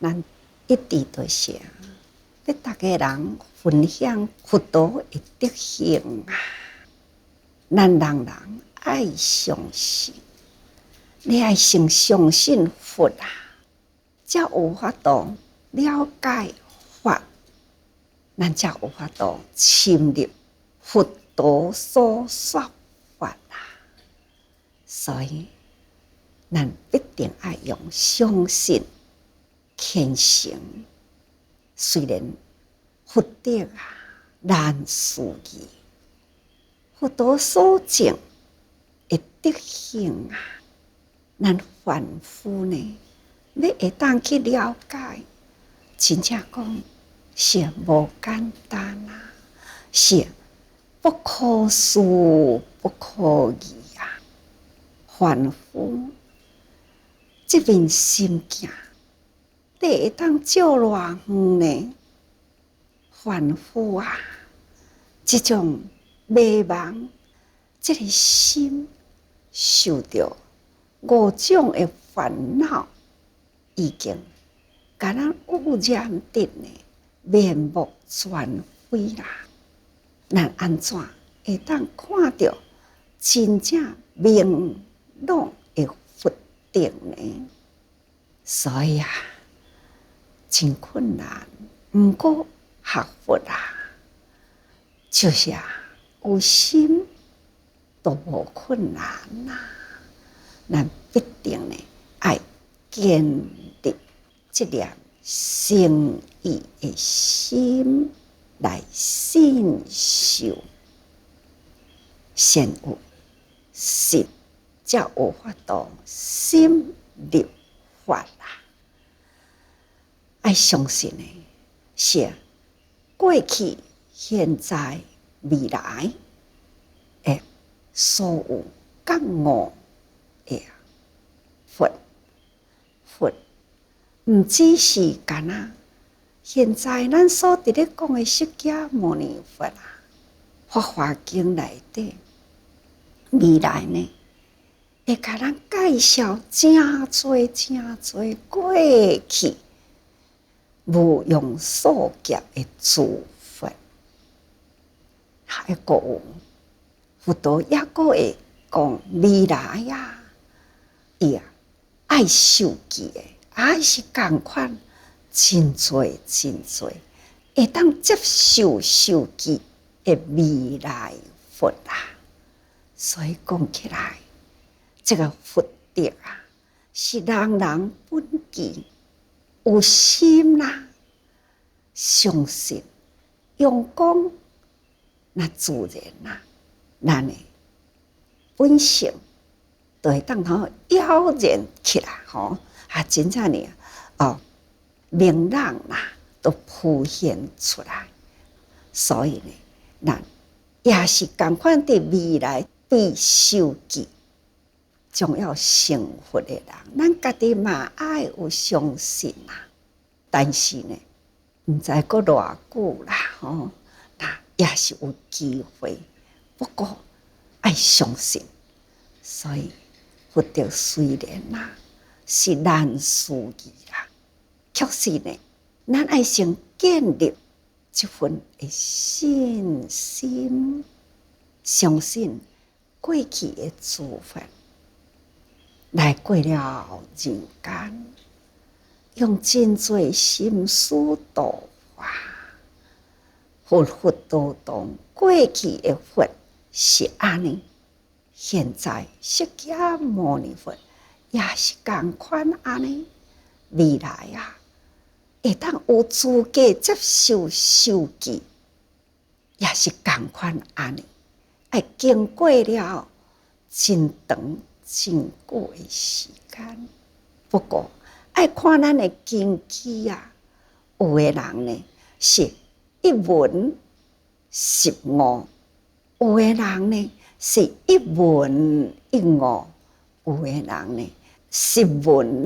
咱一直都是要大家人分享佛陀的德行啊！咱人爱相信，你爱先相信佛啊，才有法度了解法，咱才有法度深入佛陀所说法啊！所以，咱必定要用相信、虔诚。虽然佛德啊难思议，佛陀所证的德行啊，咱凡夫呢，要会当去了解，真正讲是无简单啊，是不可思不可议啊！凡夫这面心境，你会当照偌远呢？凡夫啊，这种迷茫，这个心受到五种的烦恼，已经把咱污染得呢面目全非啦。咱安怎会当看到真正明朗的佛德呢？所以啊，真困难。不过学佛啊，就是有心都无困难呐。咱必定呢爱坚定这粒诚意的心来信受，先有信，才有法度深入法啦。爱相信呢，是过去、现在、未来的所有觉悟的佛，唔只是干那现在咱所伫咧讲的释迦牟尼佛啊，《法华经》内底，未来呢会甲咱介绍真多过去无用数劫的诸佛，还佫有佛陀也佫会讲未来啊，伊爱受记的，也是同款，真多会当接受受记的未来佛啊。所以讲起来，这个佛德啊，是人人本具。有心啦，相信用功，那自然啦，咱的本性就会当妖然起来吼，真正呢明朗啦，都浮现出来。所以呢，咱也是同款伫未来必受记。将要成佛的人，咱家己嘛爱有相信啦。但是呢，唔知过偌久啦，那也是有机会。不过爱相信，所以佛德虽然啦是难思议啦，确实呢，咱爱先建立这份的信心，相信过去的诸佛。来过了人间，用真多心思度化，佛度动过去的佛是安尼，现在释迦牟尼佛也是同款安尼，未来啊，会当有资格接受受记，也是同款安尼，爱经过了真长。真久的时间，不过爱看咱的根基啊。有的人呢是一文十悟，有的人呢是一文一悟，有的人呢十文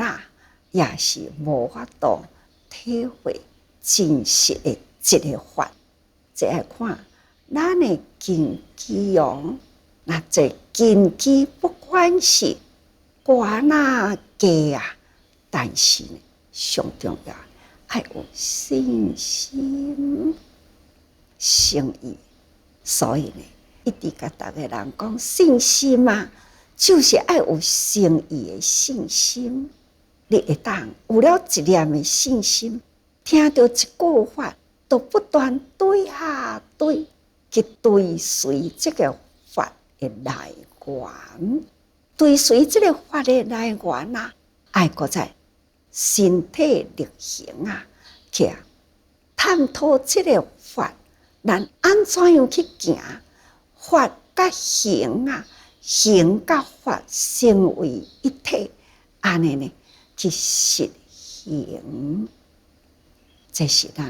也是无法度体会真实的这个法。这爱看咱的根基哦。那这根基不管是悬低啊，但是呢，上重要爱有信心、诚意。所以呢，一直甲大家人讲信心啊，就是爱有诚意的信心。你会当有了一念的信心，听到一句话，都不断对啊对，去追随这个法的来源，追随这个法的来源啊，爱搁在身体力行啊，去探讨这个法，咱安怎样去行？法甲行啊，行甲法成为一体，安尼呢？去实行，这是咱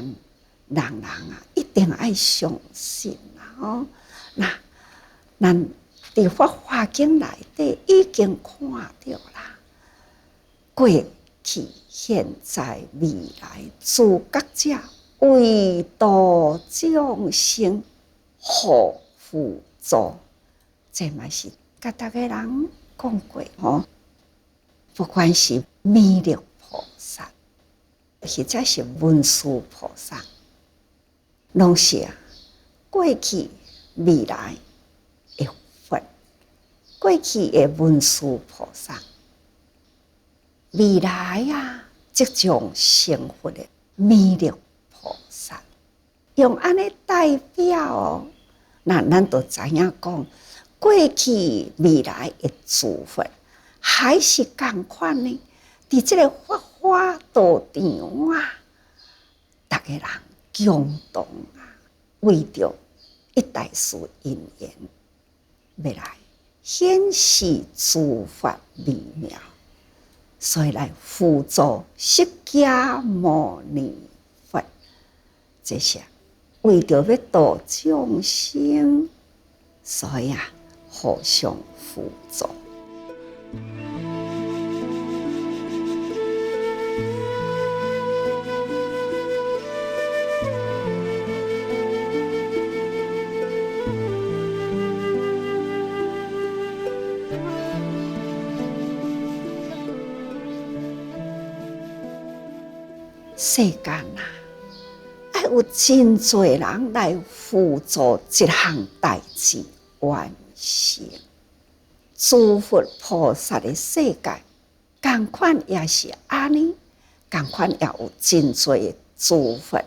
人啊，一定爱相信啦！那咱伫法华经内底已经看到啦，过去、现在、未来，诸觉者为度众生，护辅助，这嘛是甲大家人讲过吼。不管是弥勒菩萨，或者是文殊菩萨，拢是过去未来的佛，过去的文殊菩萨，未来即将成佛的弥勒菩萨，用安尼代表那咱就知影讲，过去未来的诸佛。还是同款呢？伫这个法华道场啊，大家人共同为着一代事因缘，要来显示诸法微妙，所以来辅助释迦牟尼佛。这些为着要度众生，所以互相辅助。世间爱有真多人来辅助一项代志完成。诸佛菩萨的世界，同款也是安尼，同款也有真多的诸佛，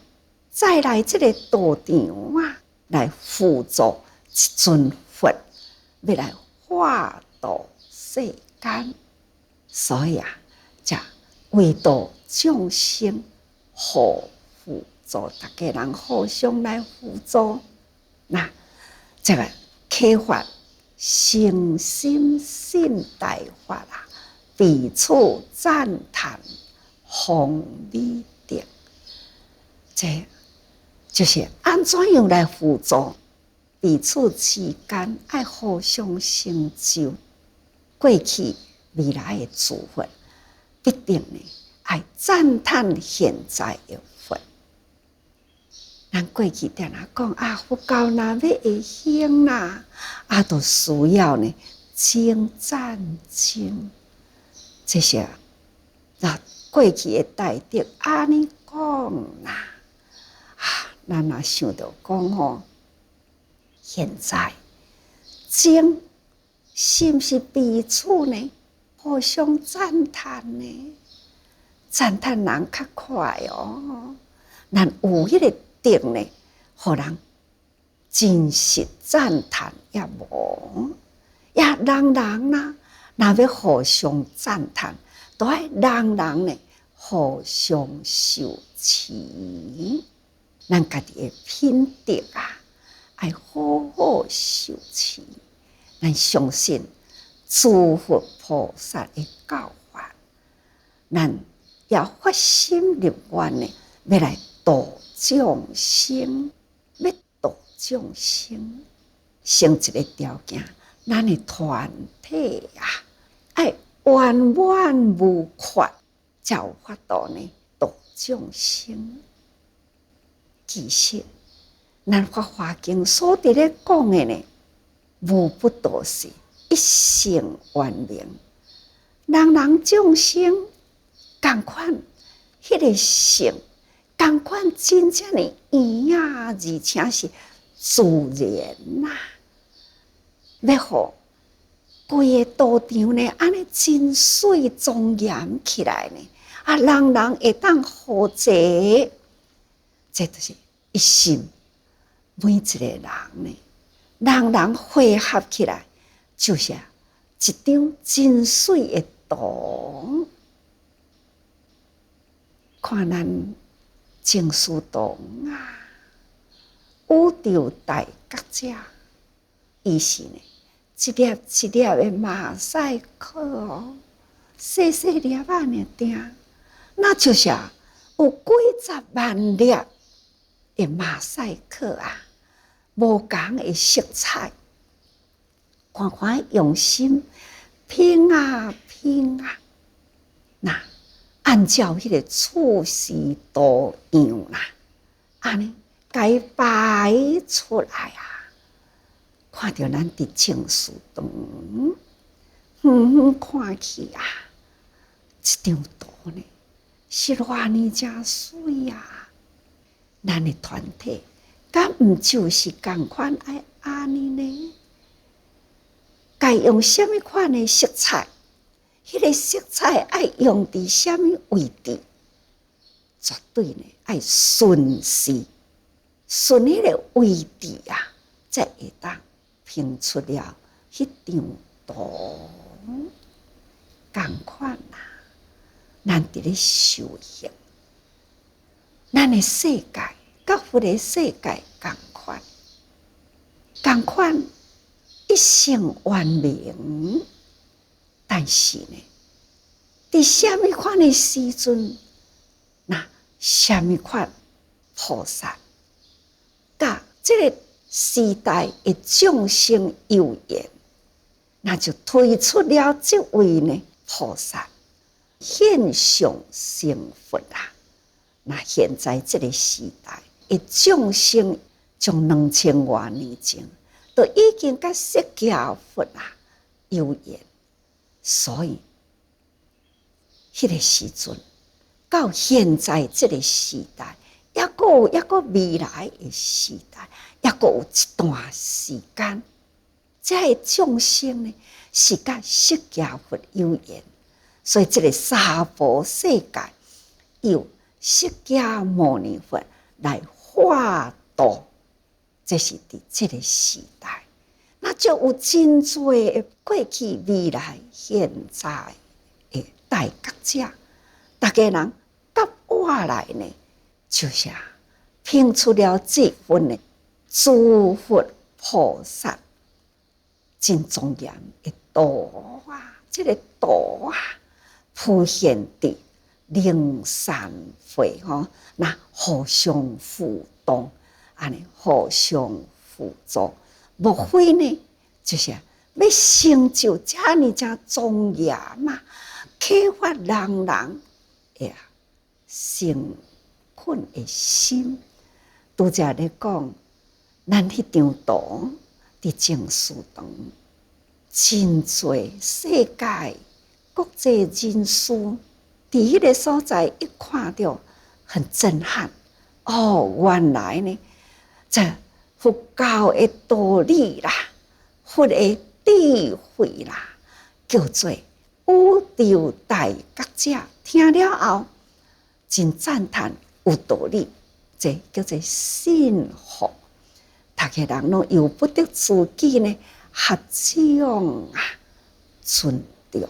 再来这个道场来辅助一尊佛，要来化度世间。所以才为度众生，互辅助，大家人互相来辅助。那这个启发诚心信大法彼此赞叹弘美德，这就是安怎样来辅助彼此之间爱互相成就。过去未来的诸佛必定呢爱赞叹现在的佛。咱过去定讲佛教若要会行都需要呢精赞经。这些过去的大德安尼讲咱若想到讲现在经是不是彼此呢互相赞叹呢？赞叹人较快咱有迄个德呢，互人真实赞叹也无，也人若要互相赞叹，都爱人呢互相受持。咱家己的品德爱好好受持。咱相信诸佛菩萨的教法，咱也发心立愿呢，要来度众生，要度众生，成一个条件，咱的团体爱圆满无缺，才有法度呢度众生。其实，咱法华经所伫咧讲的呢，无不都是一性圆明，人人众生同款，迄个性，同款真正的圆啊，而且是自然呐、要互规个道场呢，安尼真水庄严起来呢，人人会当好坐，这就是一心。每一个人呢，人人汇合起来，就是一张真水的图。看咱净思堂啊，宇宙大觉者，伊是呢一粒一粒的马赛克哦，细细粒仔呢定，那就是有几十万粒的马赛克啊，无同的色彩，看看用心拼啊拼啊，那按照迄个处事图样啦，安尼该摆出来啊！看到咱伫净思堂，看去啊，一张图呢是偌尼正水啊！咱的团体，敢毋就是共款爱安尼呢？该用什么款的色彩？迄个色彩爱用伫什么位置？绝对呢爱顺势，顺迄个位置啊，才会当拼出了迄张图。共款啊，咱伫咧修行，咱的世界甲佛的世界共款，共款一性圆明。但是呢，伫什么款的时阵，那什么款菩萨，甲这个时代的众生有缘，那就推出了这位呢菩萨，现象成佛啊！那现在这个时代的众生，从2000多年前，都已经甲释迦佛啊有缘。所以，迄个时阵到现在这个时代，抑个未来的时代，抑个有一段时间，这个众生呢是甲释迦佛有缘，所以这个娑婆世界由释迦牟尼佛来化度，这是伫这个时代。那就有真多的过去、未来、现在的大觉者，大家人合我来呢，就是拼出了这份的诸佛菩萨真庄严的图啊！这个图啊，铺现伫灵山会那互相互动，安尼互相辅助。莫非呢，就是要成就这呢正庄严嘛，启发人人的成困的心。拄则咧讲，咱迄张图伫净思堂，真侪世界国际人士伫迄个所在一看到，很震撼。哦，原来呢，这佛教的道理啦，佛的智慧啦，叫做宇宙大觉者，听了后真赞叹有道理，这叫做信服。大家人拢由不得自己呢合掌啊，尊重，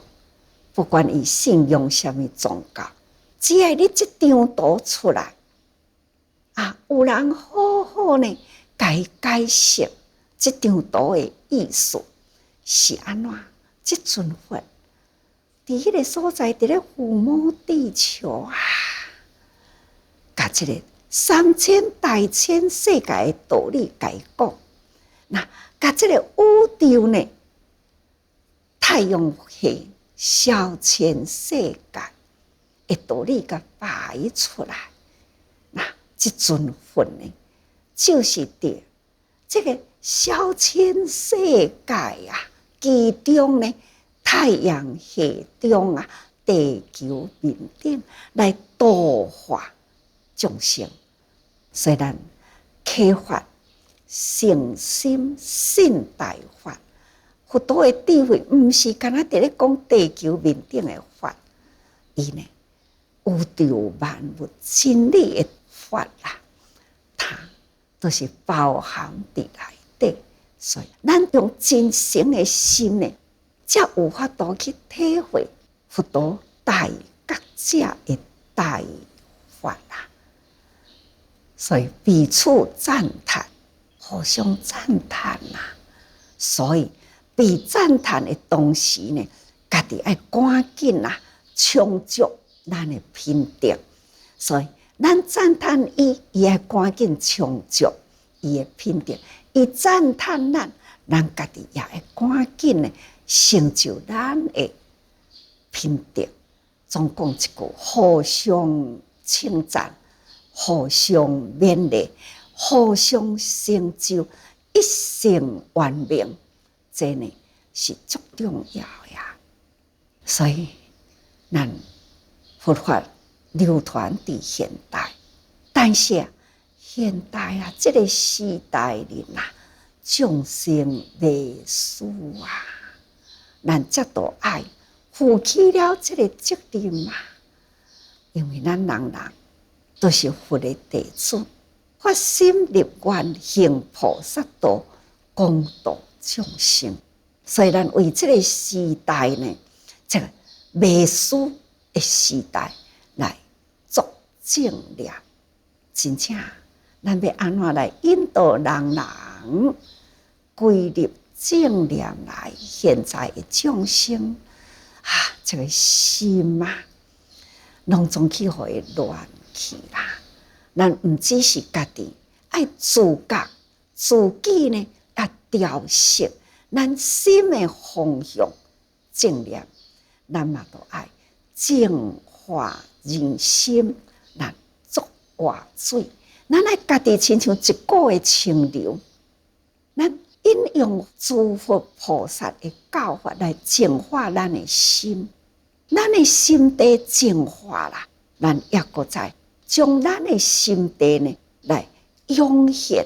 不管伊信仰什么宗教，只要你这张图出来啊，有人好好呢。解释这张图的意思是安怎？这尊佛伫迄个所在，伫咧抚摸地球啊，甲这个3000大千世界的道理解讲，那甲这个宇宙呢，太阳系小千世界的道理甲摆出来，那这尊佛呢？就是伫这个小千世界啊，其中呢，太阳系中啊，地球面顶来度化众生，所以咱启发诚心信大法。佛陀的智慧，毋是干那伫咧讲地球面顶的法，伊呢宇宙万物真理的法啦，它都是包含伫内底。所以，咱用真诚的心呢，才有法度去体会佛陀大觉者的大法啦。所以彼此赞叹，互相赞叹啦。所以被赞叹的同时呢，家己要赶紧啦，充足咱的品德。所以咱赞叹伊，伊要赶紧充足伊的品德；伊赞叹咱，咱家己也要赶紧的成就咱的品德。总讲一句，互相称赞，互相勉励，互相成就，一生完明。这呢是足重要呀，所以咱佛法流传伫现代，但是现代啊，这个时代里呐，众生未输啊，咱则都爱负起了这个责任啊，因为咱人人都是佛的弟子，发心立愿行菩萨道，广度众生，所以咱为这个时代呢，这个未输的时代来做正念，真正咱要安怎来引导人人归入正念来？现在的众生啊，这个心啊，拢总去互伊乱去啦。咱毋只是家己爱自觉，自己呢要调息咱心的方向正念，咱嘛都爱净化人心，咱做活水，咱爱家己亲像一股的清流，咱引用诸佛菩萨的教法来净化咱的心，咱的心地净化啦，咱也搁再将咱的心地呢来涌现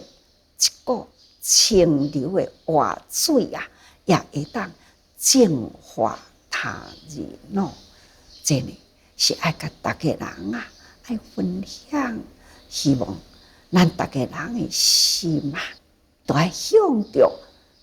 一股清流的活水啊，也会当净化他人咯。这呢是爱甲大家人啊，爱分享，希望咱大家人的心啊，都爱向着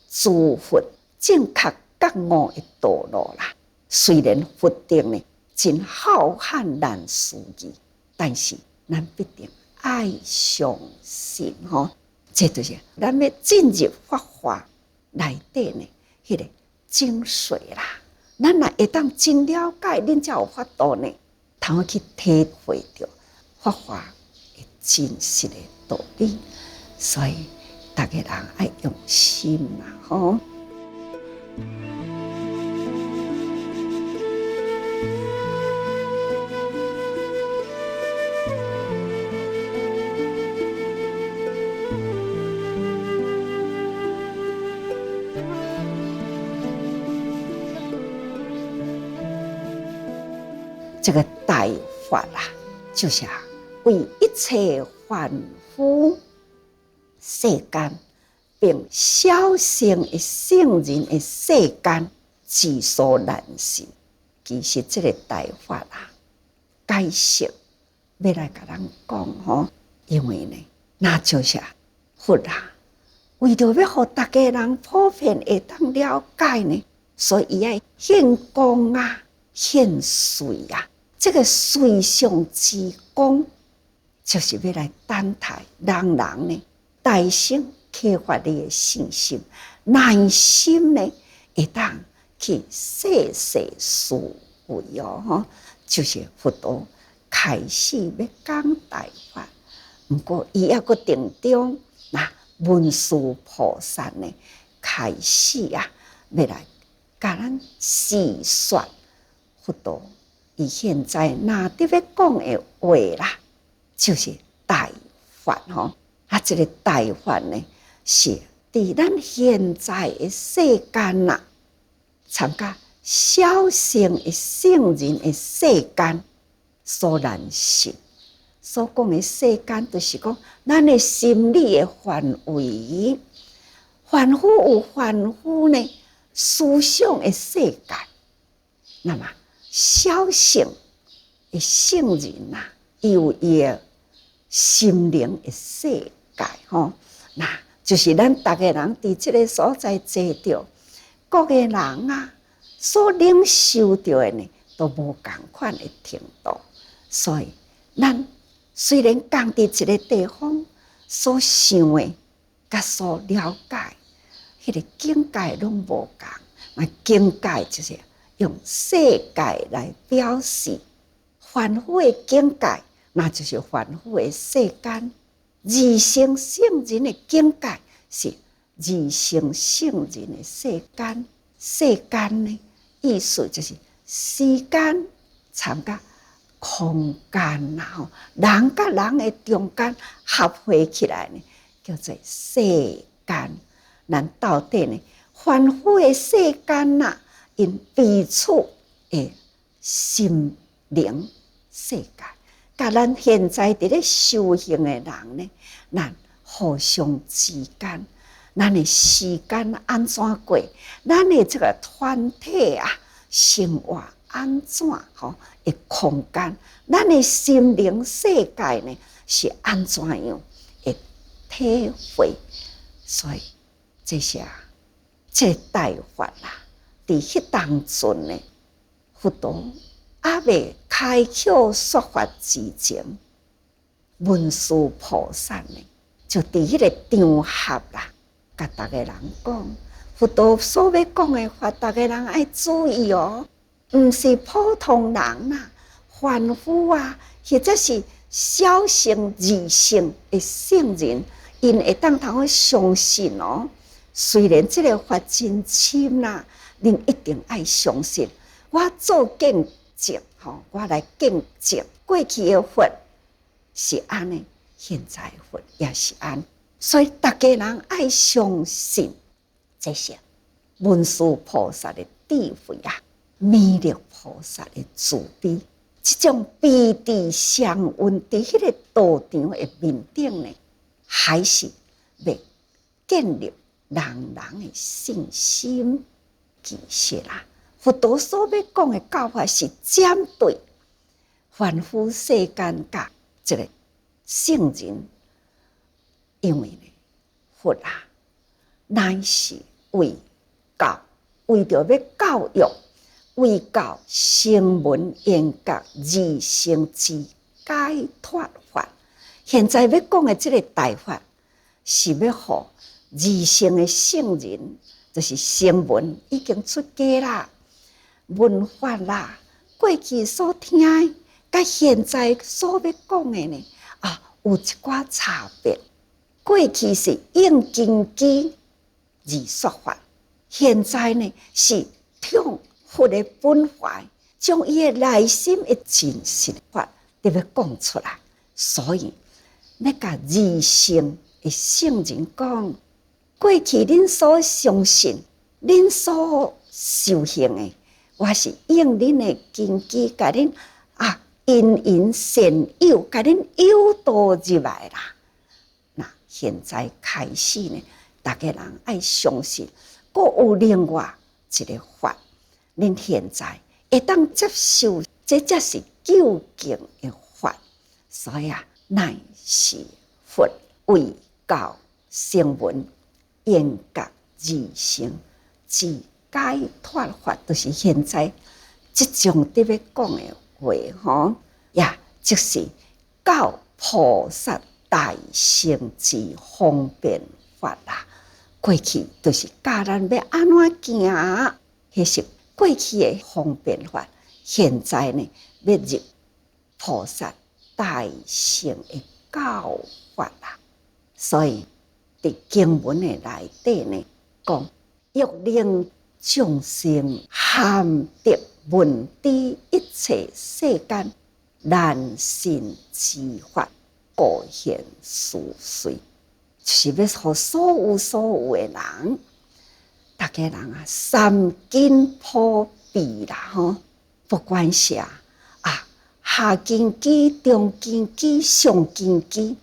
诸佛正确觉悟的道路啦。虽然佛定呢真浩瀚难思议，但是咱必定爱相信吼。这就是咱要进入法华内底呢，迄个精髓啦。咱若会当真了解，恁才有法度呢，通去体会到法华的真实的道理。所以大家人爱用心嘛，吼。这个大法啦，就是为一切凡夫世间，并小乘的圣人的世间，之所难信。其实这个大法啦，解释要来甲咱讲吼，因为呢，那就是佛啊，为着要互大家人普遍会当了解呢，所以伊爱献功啊，献水啊。这个水上之功，就是要来等待人人呢，大声启发你的信心，耐心呢，会当去细细思维哦，就是佛陀开始要讲大法，不过伊还阁定中，那文殊菩萨呢，开始啊，要来甲咱细说佛陀。伊现在拿伫要讲的话啦，就是大法吼。啊，这个大法呢，是伫咱现在的世间啦，参加小乘的圣人的世间所难信。所讲的世间，就是讲咱的心理的范围。凡夫有凡夫呢思想的世界，那么小乘的圣人呐，伊有伊的心灵的世界吼。那就是咱逐个人伫即个所在坐着，各个人啊所领受到的呢，都无共款的程度。所以咱虽然共伫一个地方，所想的甲所了解，迄个境界拢无共。那境界就是用世界来表示，凡夫的境界，那就是凡夫的世间；二乘圣人的境界是二乘圣人的世间。世间呢，意思就是时间参加空间啦，吼，人甲人的中间合会起来呢，叫做世间。咱到底呢，凡夫的世间呐，因彼此的心灵世界，甲咱现在伫咧修行的人呢，咱互相之间，咱的时间安怎过？咱的这个团体啊，生活安怎吼？的空间，咱的心灵世界呢是安怎样的体会？所以这些这个大法啦，伫迄当阵呢，佛陀还未开口说法之前，文殊菩萨呢就伫迄个场合啦，甲逐个人讲，佛陀所要讲的法，逐个人爱注意哦。毋是普通人啦，凡夫啊，或者是小乘、二乘的圣人，因会当通去相信哦。虽然这个法真深啦，恁一定爱相信。我做见证吼，我来见证过去的佛是安尼，现在的佛也是安，所以逐个人爱相信这些文殊菩萨的智慧啊。弥勒菩萨的慈悲，这种悲智相运伫迄个道场的面顶呢，还是要建立人人的信心。其实啦，佛陀所要讲的教法是针对凡夫世间甲这个圣人，因为呢，佛啊，乃是为着要教育。为教声闻缘觉二乘之解脱法，现在要讲的这个大法，是要互二乘的圣人，就是声闻已经出家啦，闻法啦，过去所听的，甲现在所要讲的呢，有一寡差别。过去是应经基而说法，现在呢是听佛的本怀，将伊的内心的真实法都要讲出来。所以，那甲二乘的圣人讲，过去恁所相信、恁所修行的，我是用恁的根基，甲恁因缘善友，甲恁诱导入来啦。那现在开始呢，大家人爱相信，阁有另外一个法。恁现在会当接受，这才是究竟的法。所以乃是佛为教声闻缘觉二乘之解脱法，就是现在即种伫要讲的话吼，也就是教菩萨大乘之方便法啦。过去就是教咱要安怎行，迄是过去的方便法，现在呢要入菩萨大乘的教法啦。所以伫经文的内底呢，讲欲令众生含得闻知一切世间难信之法，故现殊遂，就是要互所有的人。大家人三根普比啦吼，不管是下根基、中根基、上根基，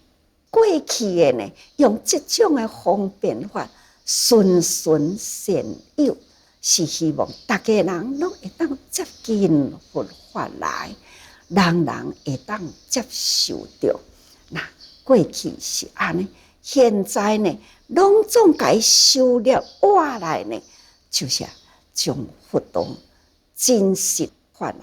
过去的呢，用这种的方便法，循循善诱，是希望大家人拢会当接近佛法来，人人会当接受着。那过去是安尼，现在呢，拢总该收了话来呢，就是将佛道真实法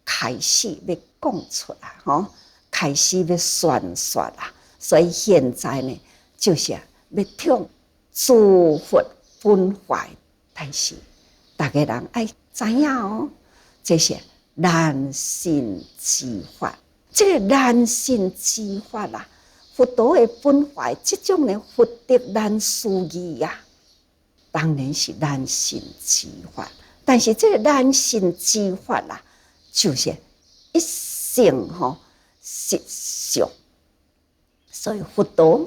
开始要讲出来吼，开始要宣说啦。所以现在呢，就是要听诸佛本怀，但是大家人爱知影哦，这是难信之法。这个难信之法啦，佛道的本怀，这种的佛德难思议呀，当然是难信之法。但是这个难信之法啦，就是一性实相。所以佛道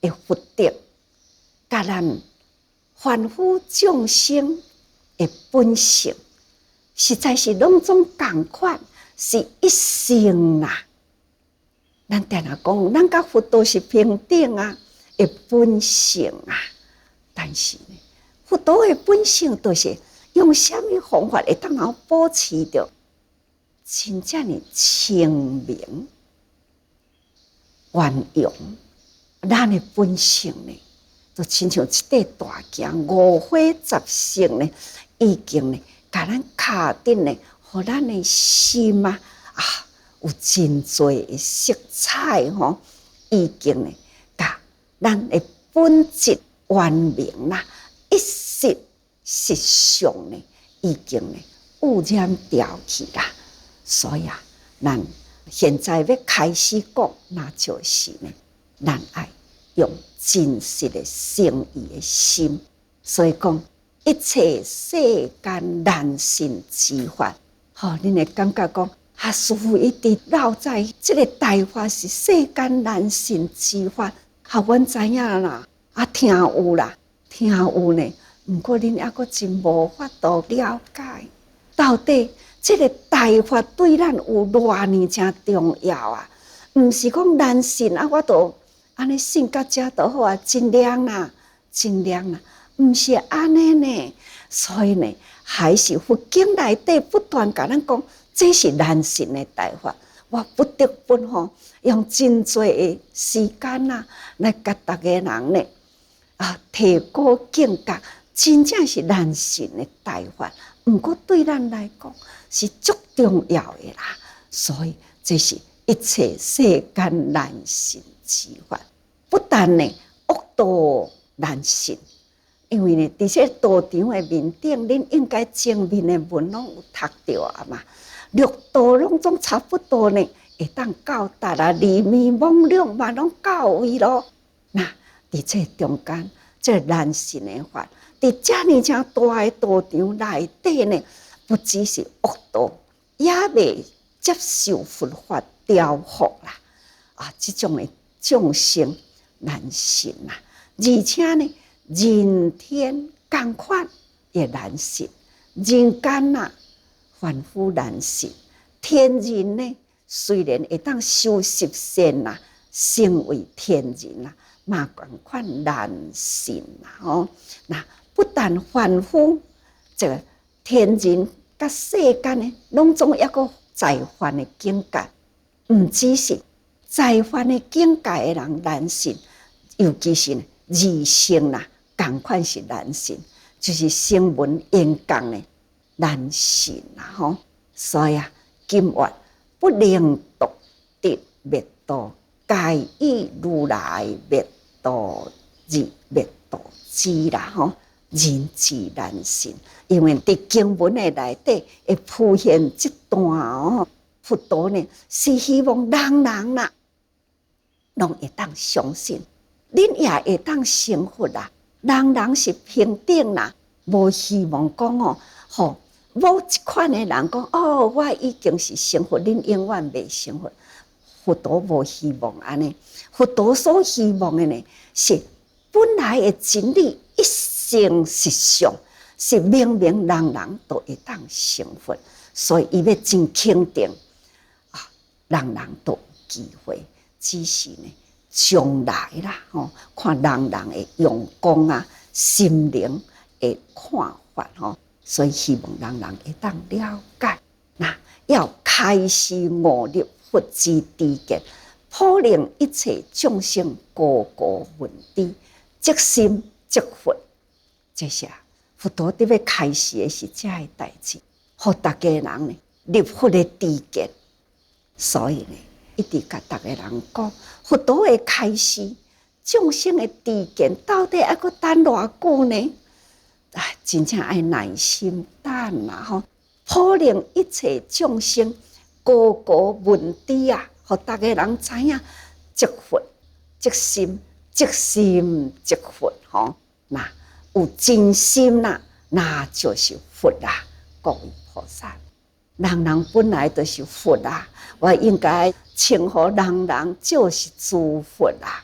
的佛德，甲咱凡夫众生的本性，实在是拢总同款，是一性啦。咱定下讲，咱甲佛道是平等的本性但是呢，佛道的本性就是用什么方法会当好保持着真正的清明圆融。咱的本性呢，就亲像一块大镜，五花十色呢，已经呢，甲咱敲定呢，互咱的心有真多的色彩已经呢，甲咱的本质圆明啦，一实实相呢，已经呢污染掉去啦。所以咱现在要开始讲，那就是呢，咱爱用真实的诚意的心。所以讲，一切世间难信之法，恁会感觉讲，师父一直绕在这个大法是世间难信之法，阮知影啦，听有啦，听有呢。不过恁还阁真无法度了解，到底这个大法对咱有偌呢真重要毋是讲难信我都安尼信到遮就好尽量啦，尽量啦，毋是安尼呢。所以呢，还是佛经内底不断甲咱讲，这是难信的大法。我不得不用真多的时间来甲大家人呢提高境界，真正是难信的大法。不过对咱来讲是足重要的啦。所以这是一切世间难信之法。不但呢恶道难信，因为呢伫这道场的面顶，恁应该前面的文拢有读到嘛。六道拢总差不多呢，会当到达厘米朦胧嘛，拢到位咯。那伫这中间，这难信的法，伫这呢正大的道场内底呢，不只是恶道，也未接受佛法调伏啦。这种的众生难信而且呢，人天同款也难信，人间凡夫难信，天人呢虽然会当修习善成为天人嘛同款难信那不但凡夫这个天人甲世间呢，拢总一个在凡的境界，毋只是在凡的境界的人难信，尤其是二乘同款是难信，就是声闻缘觉呢难信所以今月不能独得灭度，皆以如来灭度而灭度之啦人之难信。因为伫经文的内底会铺现这段佛道呢，是希望人人拢会当相信，恁也会当成佛人人是平等无希望讲某一款的人讲我已经是成佛，恁永远未成佛。佛陀无希望安尼，佛陀所希望的呢，是本来的真理一性实相，是明明人人都会当成佛，所以伊要真肯定啊，人人都有机会，只是呢将来啦，看人人的用功啊、心灵的看法所以希望人人会当了解，那要开示悟入佛之知见，普令一切众生个个闻知，即心即佛。这些佛陀伫要开示的是这个代志，互大家人呢入佛的知见。所以呢，一直甲大家人讲，佛陀的开示，众生的知见到底还阁等偌久呢？真正爱耐心等啦普令一切众生个个闻知啊，互大家人知影，即佛即心，即心即佛那有真心啦，那就是佛啦，各位菩萨。人人本来都是佛啦，我应该称呼人人就是诸佛啦，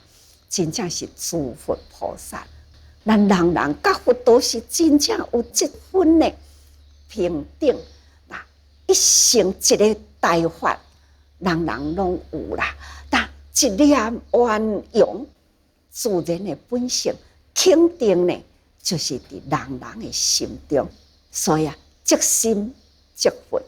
真正是诸佛菩萨。咱人人甲佛都是真正有这份的平等一生一个大法，人人拢有啦。但一念圆融，自然的本性肯定呢，就是伫人人的心中。所以即心即佛，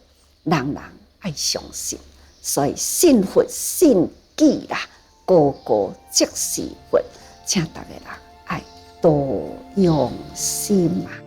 人人爱相信。所以信佛信己啦，个个即是佛，请大家人爱多用心啊！